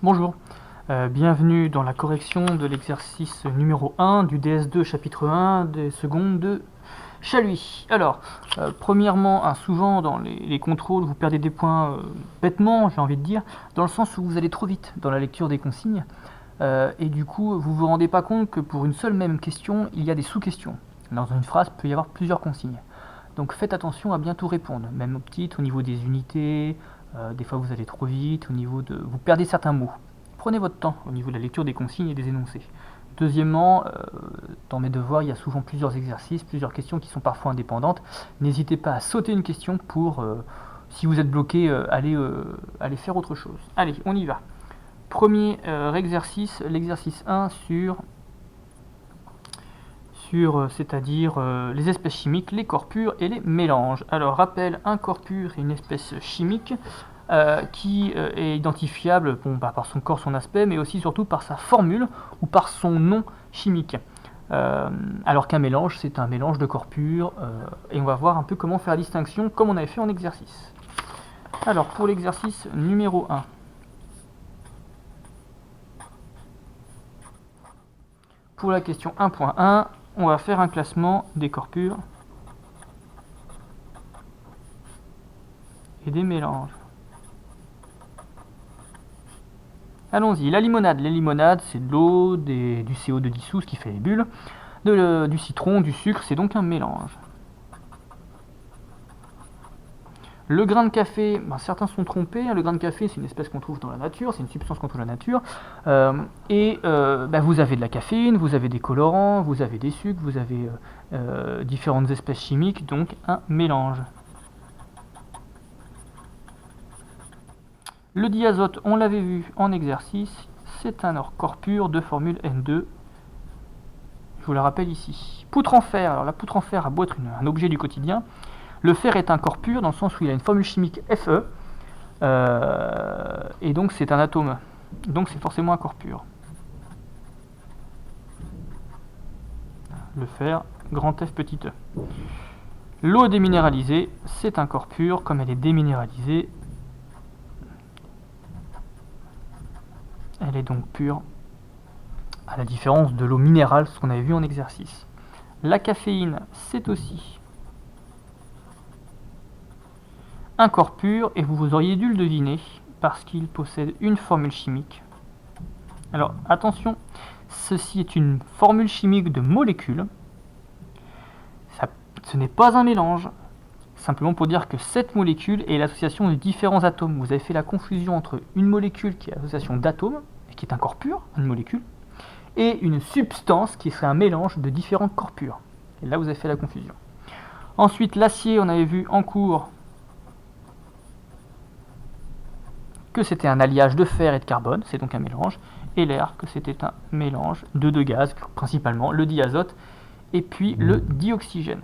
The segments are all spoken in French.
Bonjour, bienvenue dans la correction de l'exercice numéro 1 du DS2 chapitre 1 des secondes de Chaluy. Alors, premièrement, souvent dans les contrôles, vous perdez des points bêtement, j'ai envie de dire, dans le sens où vous allez trop vite dans la lecture des consignes, et du coup, vous vous rendez pas compte que pour une seule même question, il y a des sous-questions. Dans une phrase, il peut y avoir plusieurs consignes. Donc faites attention à bien tout répondre, même aux petites, au niveau des unités, des fois vous allez trop vite, vous perdez certains mots. Prenez votre temps au niveau de la lecture des consignes et des énoncés. Deuxièmement, dans mes devoirs, il y a souvent plusieurs exercices, plusieurs questions qui sont parfois indépendantes. N'hésitez pas à sauter une question pour, si vous êtes bloqué, aller faire autre chose. Allez, on y va. Premier exercice, l'exercice 1 c'est-à-dire les espèces chimiques, les corps purs et les mélanges. Alors, rappel, un corps pur est une espèce chimique qui est identifiable par son corps, son aspect, mais aussi surtout par sa formule ou par son nom chimique. Alors qu'un mélange, c'est un mélange de corps purs, et on va voir un peu comment faire la distinction, comme on avait fait en exercice. Alors, pour l'exercice numéro 1, pour la question 1.1, on va faire un classement des corps purs et des mélanges. Allons-y, la limonade. Les limonades, c'est de l'eau, du CO2 dissous, ce qui fait les bulles, du citron, du sucre, c'est donc un mélange. Le grain de café, certains sont trompés, le grain de café c'est une espèce qu'on trouve dans la nature, c'est une substance qu'on trouve dans la nature, vous avez de la caféine, vous avez des colorants, vous avez des sucres, vous avez différentes espèces chimiques, donc un mélange. Le diazote, on l'avait vu en exercice, c'est un corps pur de formule N2. Je vous le rappelle ici. Poutre en fer, alors la poutre en fer a beau être un objet du quotidien, le fer est un corps pur dans le sens où il a une formule chimique Fe, et donc c'est un atome. Donc c'est forcément un corps pur. Le fer, grand F petit e. L'eau déminéralisée, c'est un corps pur, comme elle est déminéralisée, elle est donc pure, à la différence de l'eau minérale, ce qu'on avait vu en exercice. La caféine, c'est aussi un corps pur, et vous auriez dû le deviner, parce qu'il possède une formule chimique. Alors attention, ceci est une formule chimique de molécule, ce n'est pas un mélange, simplement pour dire que cette molécule est l'association de différents atomes. Vous avez fait la confusion entre une molécule qui est l'association d'atomes, et qui est un corps pur, une molécule, et une substance qui serait un mélange de différents corps purs. Et là vous avez fait la confusion. Ensuite, l'acier, on avait vu en cours que c'était un alliage de fer et de carbone, c'est donc un mélange, et l'air, que c'était un mélange de deux gaz, principalement le diazote et puis le dioxygène.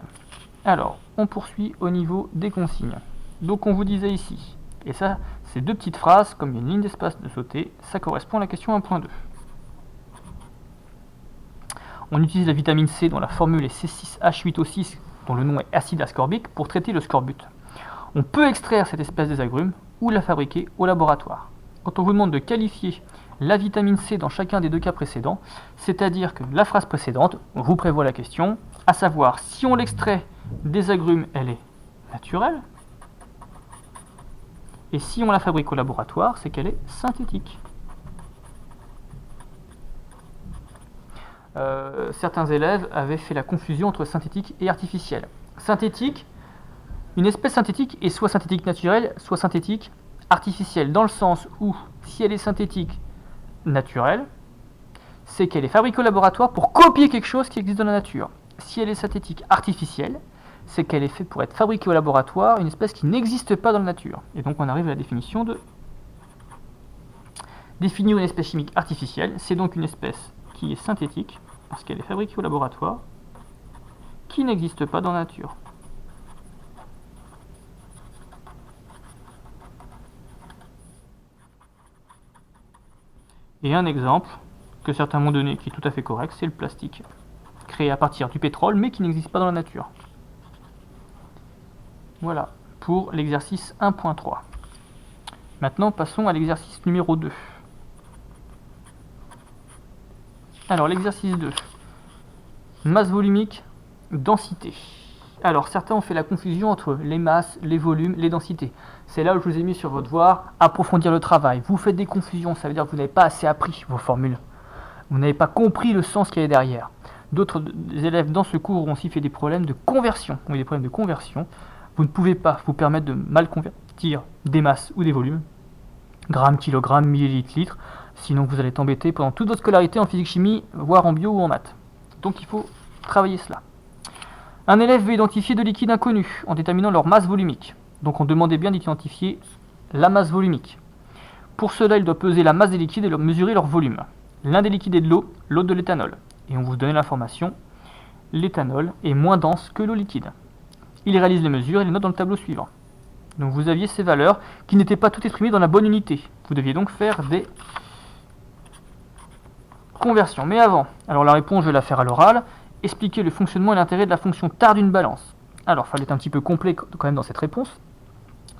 Alors, on poursuit au niveau des consignes. Donc on vous disait ici, et ça, ces deux petites phrases, comme il y a une ligne d'espace de sauter, ça correspond à la question 1.2. On utilise la vitamine C dont la formule est C6H8O6, dont le nom est acide ascorbique, pour traiter le scorbut. On peut extraire cette espèce des agrumes ou la fabriquer au laboratoire. Quand on vous demande de qualifier la vitamine C dans chacun des deux cas précédents, c'est-à-dire que la phrase précédente vous prévoit la question, à savoir si on l'extrait des agrumes, elle est naturelle, et si on la fabrique au laboratoire, c'est qu'elle est synthétique. Certains élèves avaient fait la confusion entre synthétique et artificielle. Synthétique, une espèce synthétique est soit synthétique naturelle, soit synthétique artificielle, dans le sens où, si elle est synthétique naturelle, c'est qu'elle est fabriquée au laboratoire pour copier quelque chose qui existe dans la nature. Si elle est synthétique artificielle, c'est qu'elle est faite pour être fabriquée au laboratoire, une espèce qui n'existe pas dans la nature. Et donc on arrive à la définition de définir une espèce chimique artificielle, c'est donc une espèce qui est synthétique, parce qu'elle est fabriquée au laboratoire, qui n'existe pas dans la nature. Et un exemple que certains m'ont donné, qui est tout à fait correct, c'est le plastique, créé à partir du pétrole, mais qui n'existe pas dans la nature. Voilà, pour l'exercice 1.3. Maintenant, passons à l'exercice numéro 2. Alors l'exercice 2. Masse volumique, densité. Alors certains ont fait la confusion entre les masses, les volumes, les densités. C'est là où je vous ai mis sur votre devoir, approfondir le travail. Vous faites des confusions, ça veut dire que vous n'avez pas assez appris vos formules. Vous n'avez pas compris le sens qu'il y a derrière. D'autres élèves dans ce cours ont aussi fait des problèmes de conversion. Vous ne pouvez pas vous permettre de mal convertir des masses ou des volumes, grammes, kilogrammes, millilitres, litres, sinon vous allez t'embêter pendant toute votre scolarité en physique-chimie, voire en bio ou en maths. Donc il faut travailler cela. Un élève veut identifier deux liquides inconnus en déterminant leur masse volumique. Donc on demandait bien d'identifier la masse volumique. Pour cela, il doit peser la masse des liquides et mesurer leur volume. L'un des liquides est de l'eau, l'autre de l'éthanol. Et on vous donne l'information, l'éthanol est moins dense que l'eau liquide. Il réalise les mesures et les note dans le tableau suivant. Donc vous aviez ces valeurs qui n'étaient pas toutes exprimées dans la bonne unité. Vous deviez donc faire des conversions. Mais avant, alors la réponse je vais la faire à l'oral, expliquer le fonctionnement et l'intérêt de la fonction tar d'une balance. Alors il fallait être un petit peu complet quand même dans cette réponse,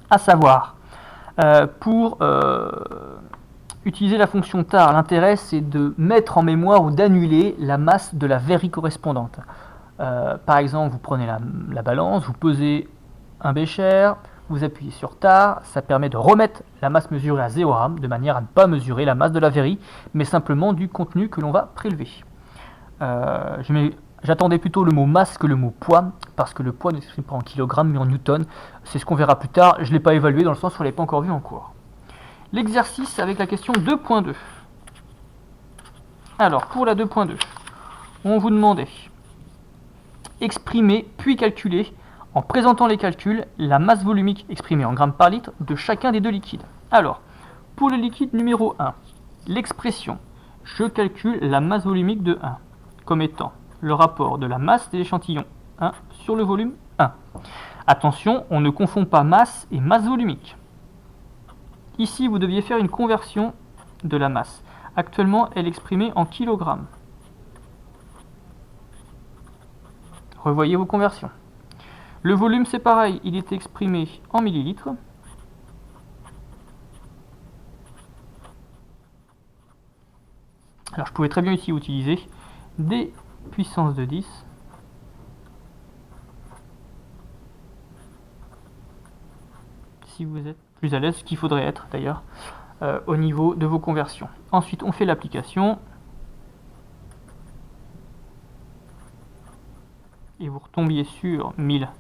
à savoir, pour utiliser la fonction tar, l'intérêt c'est de mettre en mémoire ou d'annuler la masse de la verrie correspondante. Par exemple, vous prenez la balance, vous pesez un bécher, vous appuyez sur tar, ça permet de remettre la masse mesurée à 0 g, de manière à ne pas mesurer la masse de la verrie, mais simplement du contenu que l'on va prélever. J'attendais plutôt le mot masse que le mot poids, parce que le poids ne s'exprime pas en kilogrammes mais en newton. C'est ce qu'on verra plus tard, je ne l'ai pas évalué dans le sens où on ne l'avait pas encore vu en cours. L'exercice avec la question 2.2. Alors, pour la 2.2, on vous demandait exprimer puis calculer, en présentant les calculs, la masse volumique exprimée en grammes par litre de chacun des deux liquides. Alors, pour le liquide numéro 1, l'expression « je calcule la masse volumique de 1 » comme étant le rapport de la masse de l'échantillon 1 sur le volume 1. Attention, on ne confond pas masse et masse volumique. Ici, vous deviez faire une conversion de la masse. Actuellement, elle est exprimée en kilogrammes. Revoyez vos conversions. Le volume, c'est pareil, il est exprimé en millilitres. Alors, je pouvais très bien ici utiliser des puissance de 10 si vous êtes plus à l'aise, ce qu'il faudrait être d'ailleurs au niveau de vos conversions. Ensuite on fait l'application et vous retombiez sur 1000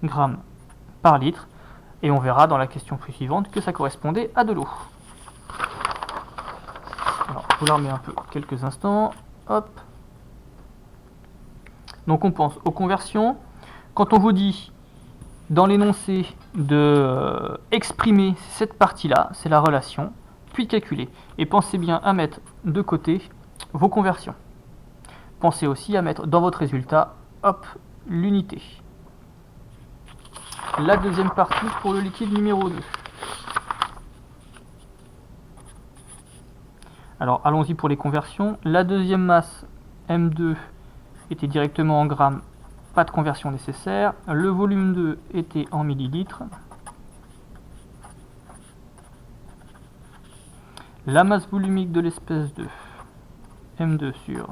grammes par litre et on verra dans la question suivante que ça correspondait à de l'eau. Alors je vous la remets un peu quelques instants, hop. Donc on pense aux conversions. Quand on vous dit dans l'énoncé de exprimer cette partie-là, c'est la relation, puis de calculer. Et pensez bien à mettre de côté vos conversions. Pensez aussi à mettre dans votre résultat, hop, l'unité. La deuxième partie pour le liquide numéro 2. Alors allons-y pour les conversions. La deuxième masse, M2, était directement en grammes, pas de conversion nécessaire. Le volume 2 était en millilitres. La masse volumique de l'espèce 2, M2 sur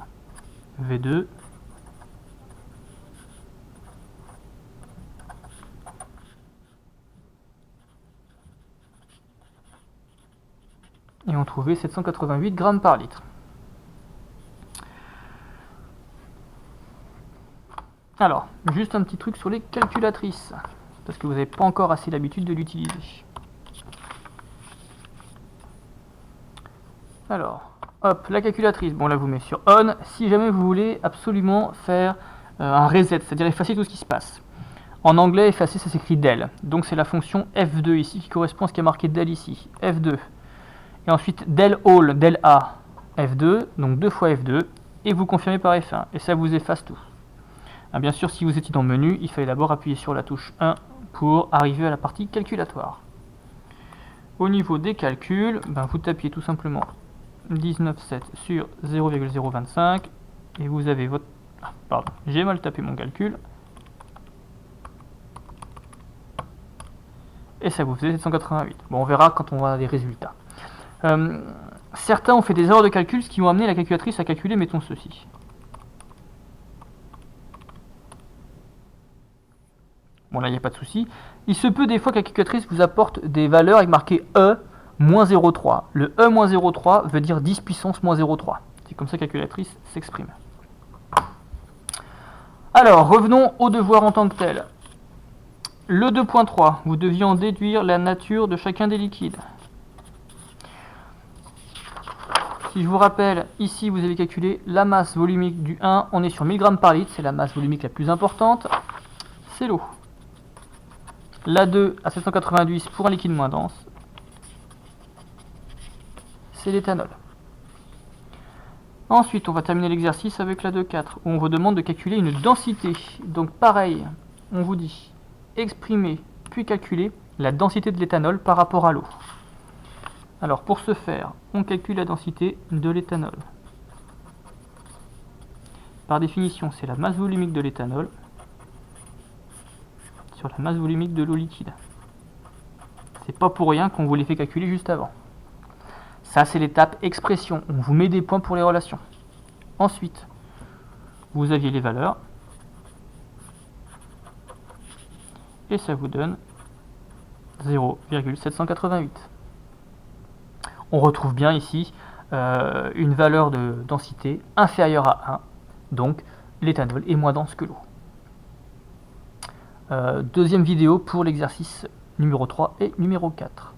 V2. Et on trouvait 788 grammes par litre. Alors, juste un petit truc sur les calculatrices, parce que vous n'avez pas encore assez l'habitude de l'utiliser. Alors, hop, la calculatrice, bon là vous mettez sur on, si jamais vous voulez absolument faire un reset, c'est-à-dire effacer tout ce qui se passe. En anglais, effacer ça s'écrit del, donc c'est la fonction F2 ici qui correspond à ce qui est marqué del ici, F2. Et ensuite del all, del A, F2, donc 2 fois F2, et vous confirmez par F1, et ça vous efface tout. Bien sûr, si vous étiez dans le menu, il fallait d'abord appuyer sur la touche 1 pour arriver à la partie calculatoire. Au niveau des calculs, vous tapiez tout simplement 19,7 sur 0,025 et vous avez votre... Ah, pardon, j'ai mal tapé mon calcul. Et ça vous faisait 788. Bon, on verra quand on aura les résultats. certains ont fait des erreurs de calcul, ce qui ont amené la calculatrice à calculer, mettons ceci. Bon, là, il n'y a pas de souci. Il se peut des fois que la calculatrice vous apporte des valeurs avec marqué E moins 0,3. Le E moins 0,3 veut dire 10 puissance moins 0,3. C'est comme ça que la calculatrice s'exprime. Alors, revenons au devoir en tant que tel. Le 2.3, vous deviez en déduire la nature de chacun des liquides. Si je vous rappelle, ici vous avez calculé la masse volumique du 1, on est sur 1000 grammes par litre, c'est la masse volumique la plus importante, c'est l'eau. La 2 à 790 pour un liquide moins dense, c'est l'éthanol. Ensuite, on va terminer l'exercice avec la 2.4, où on vous demande de calculer une densité. Donc pareil, on vous dit exprimer puis calculer la densité de l'éthanol par rapport à l'eau. Alors pour ce faire, on calcule la densité de l'éthanol. Par définition, c'est la masse volumique de l'éthanol sur la masse volumique de l'eau liquide. C'est pas pour rien qu'on vous les fait calculer juste avant. Ça, c'est l'étape expression. On vous met des points pour les relations. Ensuite, vous aviez les valeurs. Et ça vous donne 0,788. On retrouve bien ici une valeur de densité inférieure à 1. Donc, l'éthanol est moins dense que l'eau. Deuxième vidéo pour l'exercice numéro 3 et numéro 4.